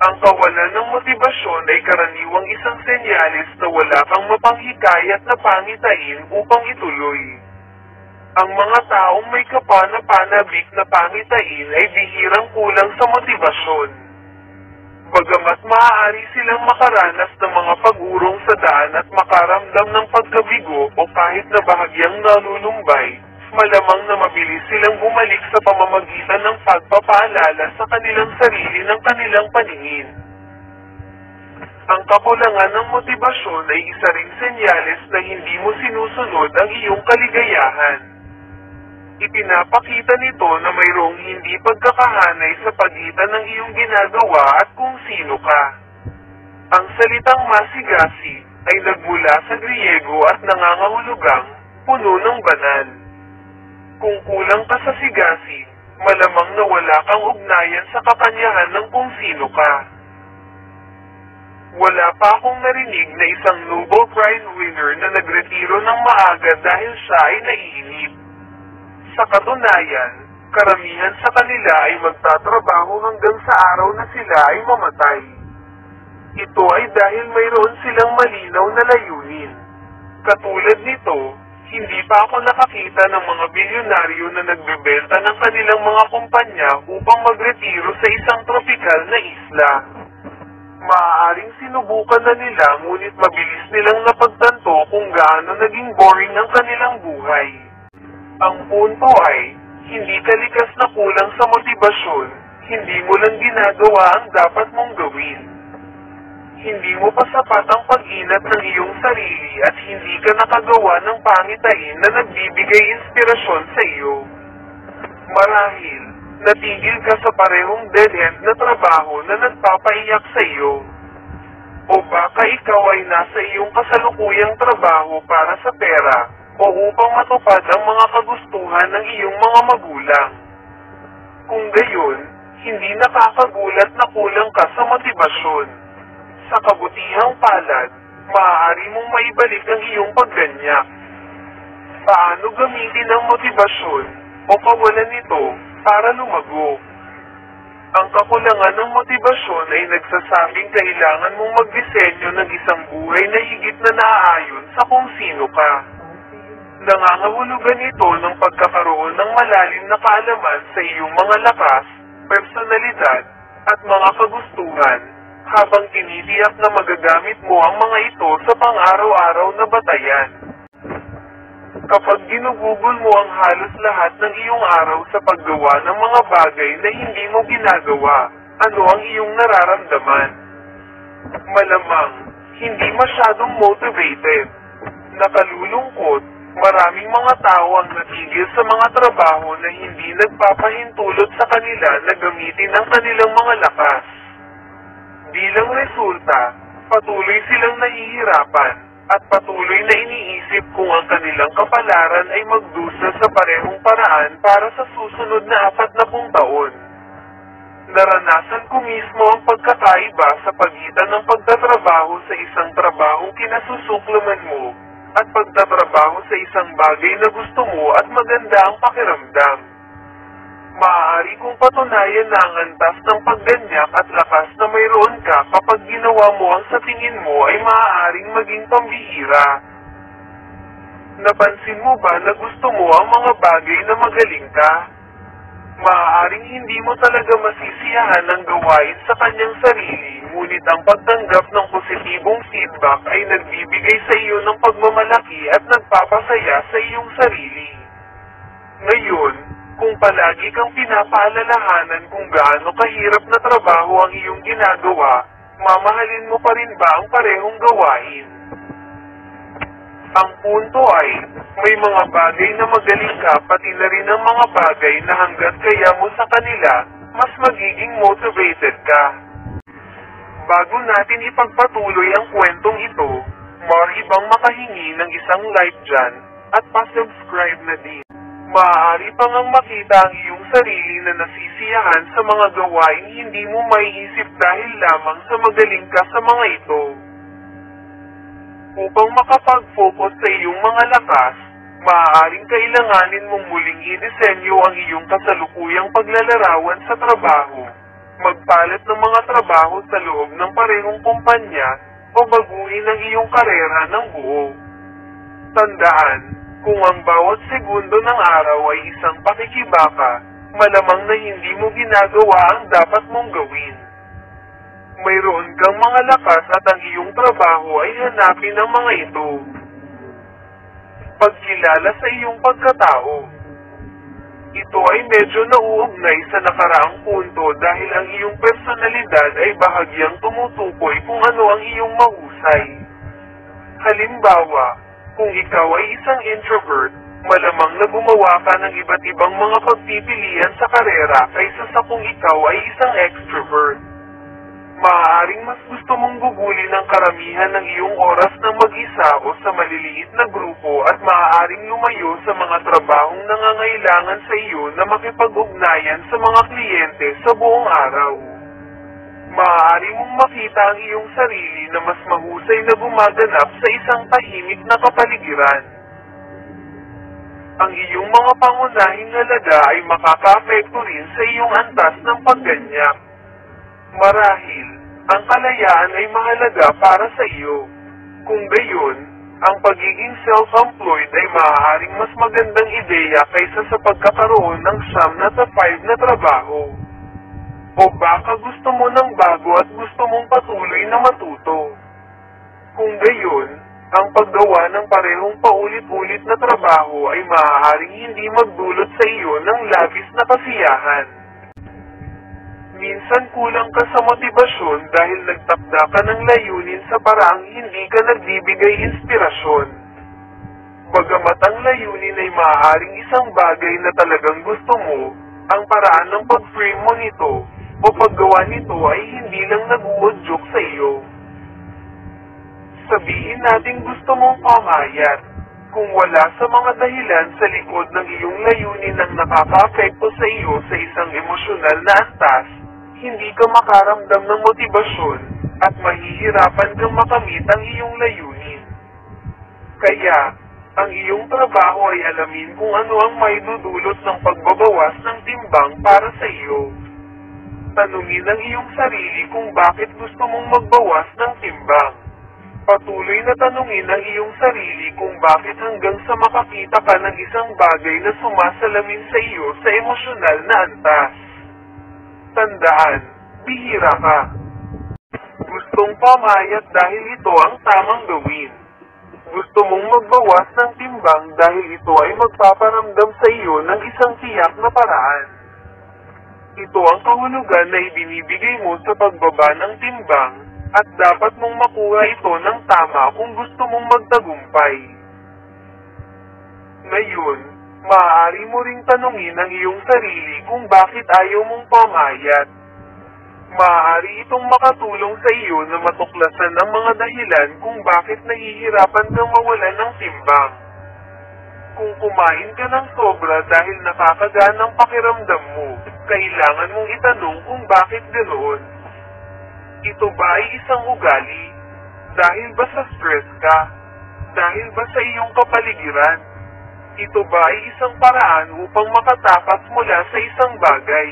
Ang kawalan ng motibasyon ay karaniwang isang senyales na wala kang mapanghikayat na pangitain upang ituloy. Ang mga taong may kapana-panabik na pangitain ay bihirang kulang sa motibasyon. Bagamat maaari silang makaranas ng mga pag-urong sa daan at makaramdam ng pagkabigo o kahit na bahagyang nalulumbay, malamang na mabilis silang bumalik sa pamamagitan ng pagpapaalala sa kanilang sarili ng kanilang paningin. Ang kakulangan ng motibasyon ay isa ring senyales na hindi mo sinusunod ang iyong kaligayahan. Ipinapakita nito na mayroong hindi pagkakahanay sa pagitan ng iyong ginagawa at kung sino ka. Ang salitang masigasi ay nagmula sa Griego at nangangahulugang puno ng banal. Kung kulang ka sa sigasi, malamang na wala kang ugnayan sa kakanyahan ng kung sino ka. Wala pa akong narinig na isang Nobel Prize winner na nagretiro ng maaga dahil siya ay naiinip. Sa katunayan, karamihan sa kanila ay magtatrabaho hanggang sa araw na sila ay mamatay. Ito ay dahil mayroon silang malinaw na layunin. Katulad nito, hindi pa ako nakakita ng mga bilyonaryo na nagbebenta ng kanilang mga kumpanya upang magretiro sa isang tropikal na isla. Maaaring sinubukan na nila ngunit mabilis nilang napagtanto kung gaano naging boring ang kanilang buhay. Ang punto ay, hindi ka likas na kulang sa motibasyon, hindi mo lang ginagawa ang dapat mong gawin. Hindi mo pa sapat ang pag-inat ng iyong sarili at hindi ka nakagawa ng pangitain na nagbibigay inspirasyon sa iyo. Marahil, natigil ka sa parehong dead-end na trabaho na nagpapaiyak sa iyo. O baka ikaw ay nasa iyong kasalukuyang trabaho para sa pera o upang matupad ang mga kagustuhan ng iyong mga magulang. Kung gayon, hindi nakakagulat na kulang ka sa motibasyon. Sa kabutihang palad, maaari mong maibalik ang iyong pagganyak. Paano gamitin ang motibasyon o kawalan nito para lumago? Ang kakulangan ng motibasyon ay nagsasabing kailangan mong magdisenyo ng isang buhay na higit na naaayon sa kung sino ka. Nangangahulugan ito ng pagkakaroon ng malalim na kaalaman sa iyong mga lakas, personalidad, at mga kagustuhan, habang tinitiyak na magagamit mo ang mga ito sa pang-araw-araw na batayan. Kapag ginugugol mo ang halos lahat ng iyong araw sa paggawa ng mga bagay na hindi mo ginagawa, ano ang iyong nararamdaman? Malamang, hindi masyadong motivated. Nakalulungkot, maraming mga tao ang natigil sa mga trabaho na hindi nagpapahintulot sa kanila na gamitin ang kanilang mga lakas. Bilang resulta, patuloy silang nahihirapan at patuloy na iniisip kung ang kanilang kapalaran ay magdusa sa parehong paraan para sa susunod na 40 taon. Naranasan ko mismo ang pagkakaiba sa pagitan ng pagtatrabaho sa isang trabahong kinasusuklaman mo at pagtatrabaho sa isang bagay na gusto mo at maganda ang pakiramdam. Maaari kong patunayan na ang antas ng pagganyak at lakas na mayroon ka kapag ginawa mo ang sa tingin mo ay maaaring maging pambihira. Napansin mo ba na gusto mo ang mga bagay na magaling ka? Maaaring hindi mo talaga masisiyahan ang gawain sa kanyang sarili, ngunit ang pagtanggap ng positibong feedback ay nagbibigay sa iyo ng pagmamalaki at nagpapasaya sa iyong sarili. Ngayon, kung palagi kang pinapaalalahanan kung gaano kahirap na trabaho ang iyong ginagawa, mamahalin mo pa rin ba ang parehong gawain? Ang punto ay, may mga bagay na magaling ka pati na rin ang mga bagay na hanggat kaya mo sa kanila, mas magiging motivated ka. Bago natin ipagpatuloy ang kwentong ito, maaari bang makahingi ng isang like dyan at pa-subscribe na din. Maaari pa ngang makita ang iyong sarili na nasisiyahan sa mga gawain hindi mo maiisip dahil lamang sa magaling ka sa mga ito. Upang makapag-focus sa iyong mga lakas, maaaring kailanganin mong muling idisenyo ang iyong kasalukuyang paglalarawan sa trabaho. magpalit ng mga trabaho sa loob ng parehong kumpanya, o baguhin ang iyong karera ng buo. Tandaan, kung ang bawat segundo ng araw ay isang pakikibaka, malamang na hindi mo ginagawa ang dapat mong gawin. Mayroon kang mga lakas at ang iyong trabaho ay hanapin ang mga ito. Pagkilala sa iyong pagkatao. Ito ay medyo nauugnay sa nakaraang punto dahil ang iyong personalidad ay bahagyang tumutukoy kung ano ang iyong mahusay. Halimbawa, kung ikaw ay isang introvert, malamang na gumawa ka ng iba't ibang mga pagpipilian sa karera kaysa sa kung ikaw ay isang extrovert. Maaaring mas gusto mong gugulin ang karamihan ng iyong oras ng mag-isa o sa maliliit na grupo at maaaring lumayo sa mga trabahong nangangailangan sa iyo na makipag-ugnayan sa mga kliyente sa buong araw. Maaari mong makita ang iyong sarili na mas mahusay na gumaganap sa isang tahimik na kapaligiran. Ang iyong mga pangunahing halaga ay makakaapekto rin sa iyong antas ng pagganyak. Marahil, ang kalayaan ay mahalaga para sa iyo. Kung gayon, ang pagiging self-employed ay maaaring mas magandang ideya kaysa sa pagkakaroon ng 9 to 5 na trabaho. O baka gusto mo ng bago at gusto mong patuloy na matuto. Kung gayon, ang paggawa ng parehong paulit-ulit na trabaho ay maaaring hindi magdulot sa iyo ng labis na kasiyahan. Minsan kulang ka sa motibasyon dahil nagtakda ka ng layunin sa paraang hindi ka nagbibigay inspirasyon. Bagamat ang layunin ay maaaring isang bagay na talagang gusto mo, ang paraan ng pag-frame mo nito o paggawa nito ay hindi lang nag-uudyok sa iyo. Sabihin natin gusto mong pamayat. Kung wala sa mga dahilan sa likod ng iyong layunin ang nakaka-apekto sa iyo sa isang emosyonal na antas, hindi ka makaramdam ng motibasyon at mahihirapan kang makamit ang iyong layunin. Kaya, ang iyong trabaho ay alamin kung ano ang maidudulot ng pagbabawas ng timbang para sa iyo. Tanungin ang iyong sarili kung bakit gusto mong magbawas ng timbang. Patuloy na tanungin ang iyong sarili kung bakit hanggang sa makakita ka ng isang bagay na sumasalamin sa iyo sa emosyonal na antas. Tandaan, bihira ka. Gustong pamayat dahil ito ang tamang gawin. Gusto mong magbawas ng timbang dahil ito ay magpaparamdam sa iyo ng isang tiyak na paraan. Ito ang kahulugan na ibinibigay mo sa pagbaba ng timbang at dapat mong makuha ito ng tama kung gusto mong magtagumpay. Ngayon, maaari mo ring tanungin ang iyong sarili kung bakit ayaw mong pamayat. Maaari itong makatulong sa iyo na matuklasan ang mga dahilan kung bakit nahihirapan kang mawalan ng timbang. Kung kumain ka ng sobra dahil nakakagaan ang pakiramdam mo, kailangan mong itanong kung bakit ganoon. Ito ba ay isang ugali? Dahil ba sa stress ka? Dahil ba sa iyong kapaligiran? Ito ba ay isang paraan upang makatakas mula sa isang bagay?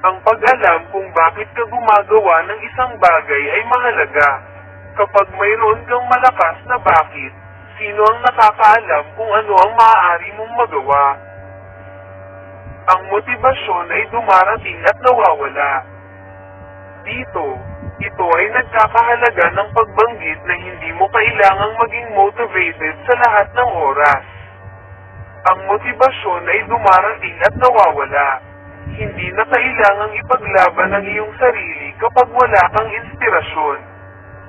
Ang pag-alam kung bakit ka gumagawa ng isang bagay ay mahalaga. Kapag mayroon kang malakas na bakit, sino ang nakakaalam kung ano ang maaari mong magawa? Ang motibasyon ay dumarating at nawawala. Dito, ito ay nagkakahalaga ng pagbanggit na hindi mo kailangang maging motivated sa lahat ng oras. Ang motibasyon ay dumarating at nawawala. Hindi na kailangang ipaglaban ang iyong sarili kapag wala kang inspirasyon.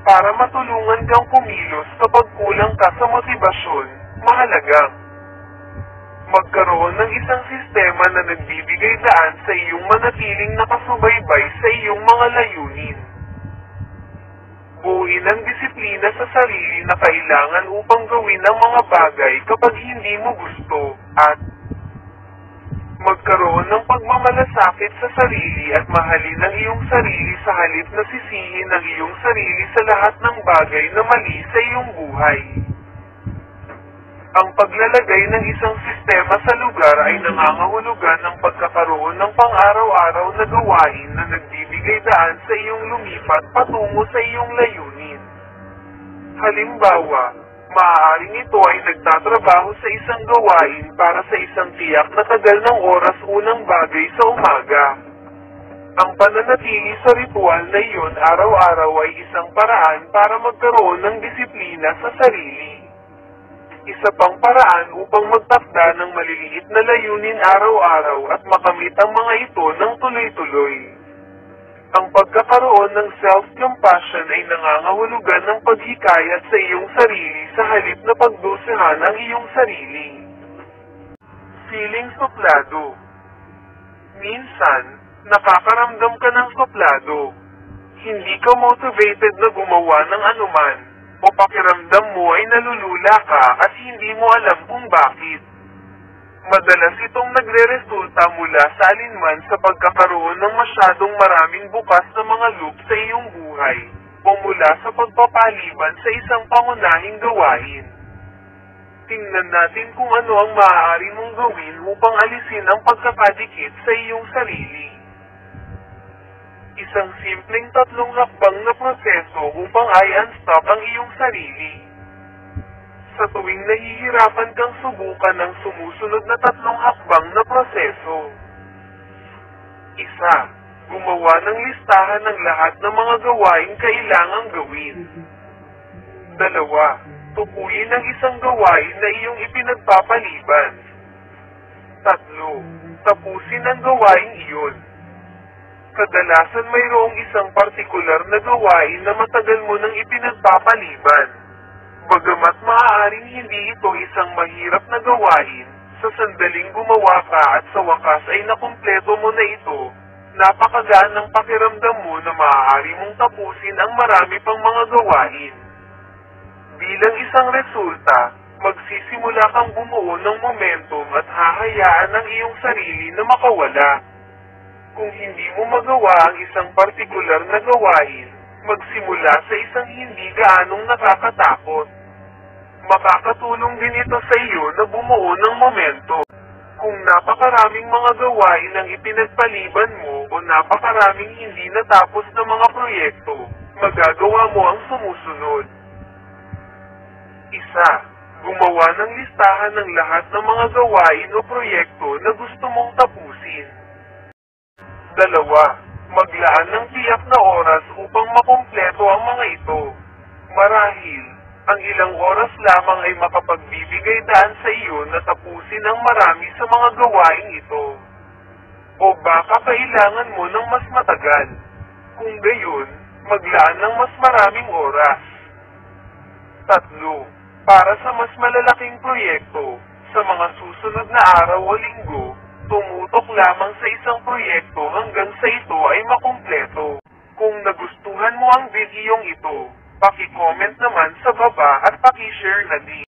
Para matulungan kang kumilos kapag kulang ka sa motibasyon, mahalagang magkaroon ng isang sistema na nagbibigay daan sa iyong manatiling nakasubaybay sa iyong mga layunin. Buuin ang disiplina sa sarili na kailangan upang gawin ang mga bagay kapag hindi mo gusto at magkaroon ng pagmamalasakit sa sarili at mahalin ang iyong sarili sa halip na sisihin ang iyong sarili sa lahat ng bagay na mali sa iyong buhay. Ang paglalagay ng isang sistema sa lugar ay nangangahulugan ng pagkakaroon ng pang-araw-araw na gawain na nagbibigay daan sa iyong lumipat patungo sa iyong layunin. Halimbawa, maaaring ito ay nagtatrabaho sa isang gawain para sa isang tiyak na tagal ng oras unang bagay sa umaga. Ang pananatili sa ritual na iyon araw-araw ay isang paraan para magkaroon ng disiplina sa sarili. Isa pang paraan upang magtakda ng maliliit na layunin araw-araw at makamit ang mga ito ng tuloy-tuloy. Ang pagkakaroon ng self-compassion ay nangangahulugan ng paghikayat sa iyong sarili sa halip na pagdusahan ang iyong sarili. Feeling suplado. Minsan, nakakaramdam ka ng suplado. Hindi ka motivated na gumawa ng anuman, o pakiramdam mo ay nalulula ka at hindi mo alam kung bakit. Madalas itong nagre-resulta mula sa alinman sa pagkakaroon ng masyadong maraming bukas na mga loop sa iyong buhay, o mula sa pagpapaliban sa isang pangunahing gawain. Tingnan natin kung ano ang maaari mong gawin upang alisin ang pagkakadikit sa iyong sarili. Isang simpleng 3 hakbang na proseso upang i-unstop ang iyong sarili. Sa tuwing nahihirapan kang subukan ng sumusunod na 3 hakbang na proseso. 1. Gumawa ng listahan ng lahat ng mga gawain kailangang gawin. 2. Tukuyin ang isang gawain na iyong ipinagpapaliban. 3. Tapusin ang gawain iyon. Kadalasan mayroong isang partikular na gawain na matagal mo nang ipinagpapaliban. Bagamat maaaring hindi ito isang mahirap na gawain, sa sandaling gumawa ka at sa wakas ay nakumpleto mo na ito, napakagaan ng pakiramdam mo na maaari mong tapusin ang marami pang mga gawain. Bilang isang resulta, magsisimula kang bumuo ng momentum at hahayaan ang iyong sarili na makawala. Kung hindi mo magawa ang isang partikular na gawain, magsimula sa isang hindi gaanong nakakatakot. Makakatulong din ito sa iyo na bumuo ng momento. Kung napakaraming mga gawain ang ipinagpaliban mo o napakaraming hindi natapos na mga proyekto, magagawa mo ang sumusunod. 1. Gumawa ng listahan ng lahat ng mga gawain o proyekto na gusto mong tapusin. 2. Maglaan ng tiyak na oras upang makumpleto ang mga ito. Marahil, ang ilang oras lamang ay makapagbibigay daan sa iyo na tapusin ang marami sa mga gawain ito. O baka kailangan mo ng mas matagal. Kung gayon, maglaan ng mas maraming oras. 3. Para sa mas malalaking proyekto, sa mga susunod na araw o linggo, tumutok lamang sa isang proyekto hanggang sa ito ay makumpleto. Kung nagustuhan mo ang videong ito, paki-comment naman sa baba at paki-share na din.